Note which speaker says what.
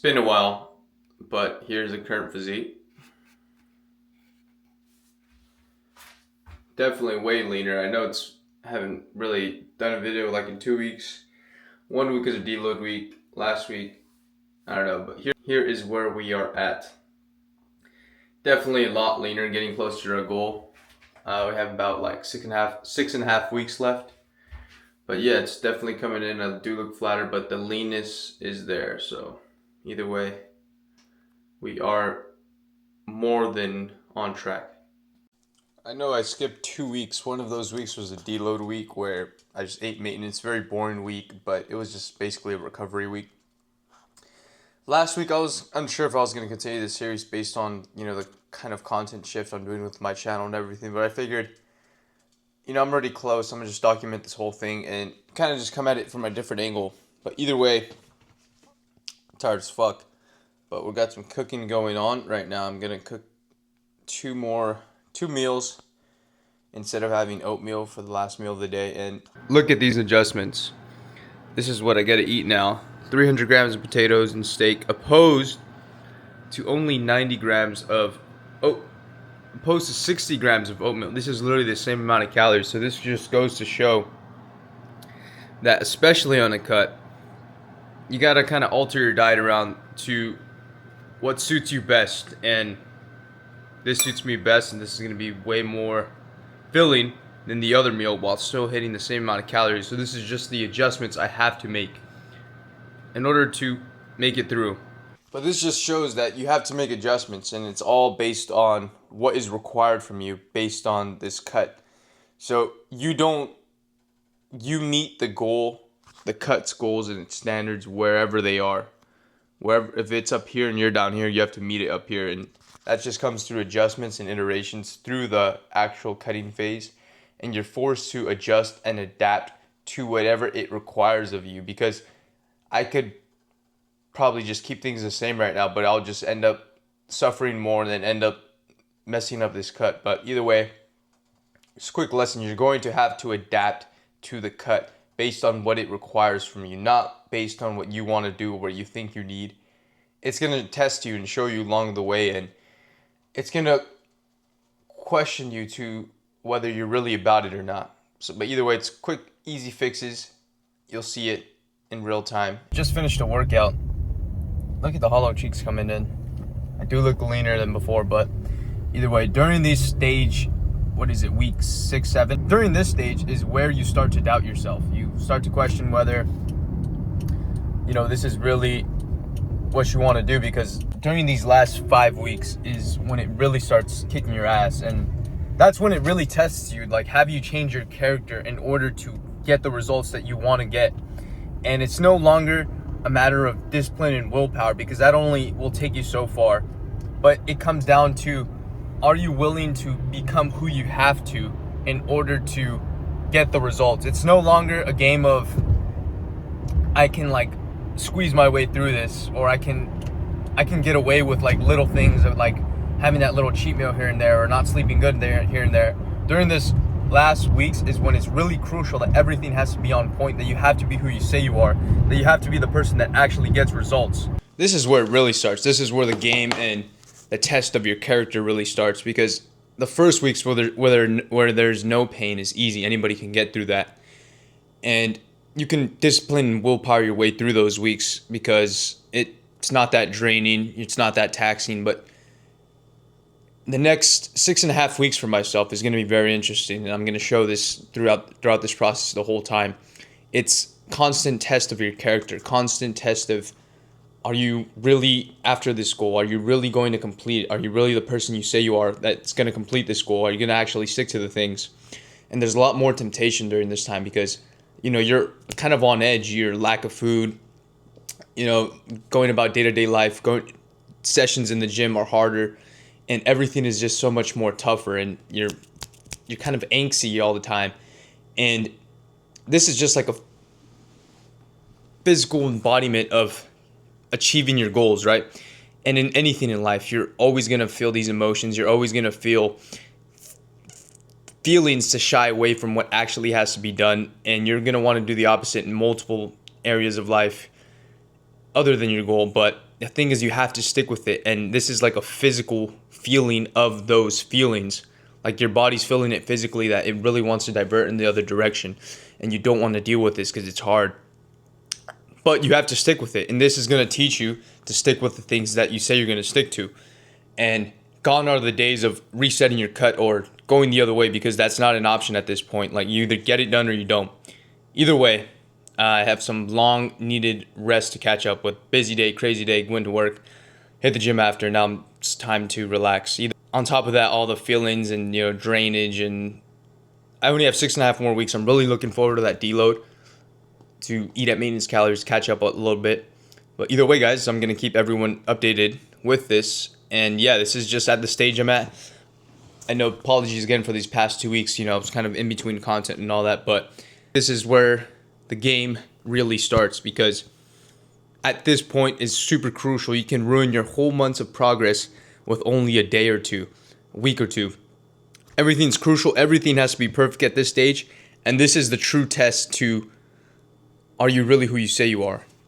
Speaker 1: been a while, but here's the current physique. Definitely way leaner. I know haven't really done a video like in 2 weeks. 1 week is a deload week. Last week, I don't know, but here is where we are at. Definitely a lot leaner, getting closer to our goal. We have about like 6.5 weeks left. But yeah, it's definitely coming in. I do look flatter, but the leanness is there. So either way, we are more than on track. I know I skipped 2 weeks. One of those weeks was a deload week where I just ate maintenance. Very boring week, but it was just basically a recovery week. Last week I was unsure if I was going to continue this series based on, the kind of content shift I'm doing with my channel and everything, but I figured, I'm already close. I'm going to just document this whole thing and kind of just come at it from a different angle. But either way, I'm tired as fuck. But we've got some cooking going on right now. I'm going to cook two meals instead of having oatmeal for the last meal of the day. And look at these adjustments. This is what I gotta eat now. 300 grams of potatoes and steak opposed to only 90 grams of opposed to 60 grams of oatmeal. This is literally the same amount of calories. So this just goes to show that, especially on a cut, you gotta kind of alter your diet around to what suits you best. And this suits me best, and this is going to be way more filling than the other meal while still hitting the same amount of calories. So this is just the adjustments I have to make in order to make it through. But this just shows that you have to make adjustments, and it's all based on what is required from you based on this cut. So you meet the goal, the cut's goals and its standards wherever they are. If it's up here and you're down here, you have to meet it up here. And that just comes through adjustments and iterations through the actual cutting phase. And you're forced to adjust and adapt to whatever it requires of you. Because I could probably just keep things the same right now, but I'll just end up suffering more and then end up messing up this cut. But either way, just a quick lesson. You're going to have to adapt to the cut based on what it requires from you, not based on what you want to do or what you think you need. It's going to test you and show you along the way, and it's going to question you to whether you're really about it or not. But either way, it's quick, easy fixes. You'll see it in real time. Just finished a workout. Look at the hollow cheeks coming in. I do look leaner than before, but either way, during this stage, week 6, 7? During this stage is where you start to doubt yourself. You start to question whether, this is really what you want to do, because during these last 5 weeks is when it really starts kicking your ass, and that's when it really tests you. Like, have you changed your character in order to get the results that you want to get? And it's no longer a matter of discipline and willpower, because that only will take you so far. But it comes down to, are you willing to become who you have to in order to get the results? It's no longer a game of, I can squeeze my way through this, or I can get away with little things of having that little cheat meal here and there, or not sleeping good here and there. During this last weeks is when it's really crucial that everything has to be on point, that you have to be who you say you are, that you have to be the person that actually gets results. This is where it really starts. This is where the game and the test of your character really starts, because the first weeks where there's no pain is easy. Anybody can get through that, and you can discipline and willpower your way through those weeks because it's not that draining, it's not that taxing. But the next 6.5 weeks for myself is going to be very interesting, and I'm going to show this throughout this process the whole time. It's constant test of your character, constant test of, are you really after this goal? Are you really going to complete it? Are you really the person you say you are that's going to complete this goal? Are you going to actually stick to the things? And there's a lot more temptation during this time because, you're kind of on edge. Your lack of food, going about day-to-day life, sessions in the gym are harder, and everything is just so much more tougher, and you're kind of angsty all the time. And this is just like a physical embodiment of achieving your goals, right? And in anything in life, you're always going to feel these emotions. You're always going to feel feelings to shy away from what actually has to be done. And you're going to want to do the opposite in multiple areas of life.
Speaker 2: other than your goal. But the thing is, you have to stick with it. And this is like a physical feeling of those feelings. Like your body's feeling it physically that it really wants to divert in the other direction. And you don't want to deal with this because it's hard. But you have to stick with it. And this is going to teach you to stick with the things that you say you're going to stick to. And gone are the days of resetting your cut or going the other way, because that's not an option at this point. Like, you either get it done or you don't. Either way, I have some long needed rest to catch up with. Busy day, crazy day, going to work, hit the gym after. Now it's time to relax. Either on top of that, all the feelings and drainage, and I only have 6.5 more weeks. I'm really looking forward to that deload, to eat at maintenance calories, catch up a little bit. But either way, guys, I'm gonna keep everyone updated with this. And yeah, this is just at the stage I'm at. I know, apologies again for these past 2 weeks. I was kind of in between content and all that, but this is where the game really starts, because at this point is super crucial. You can ruin your whole months of progress with only a day or two, a week or two. Everything's crucial. Everything has to be perfect at this stage. And this is the true test to, are you really who you say you are?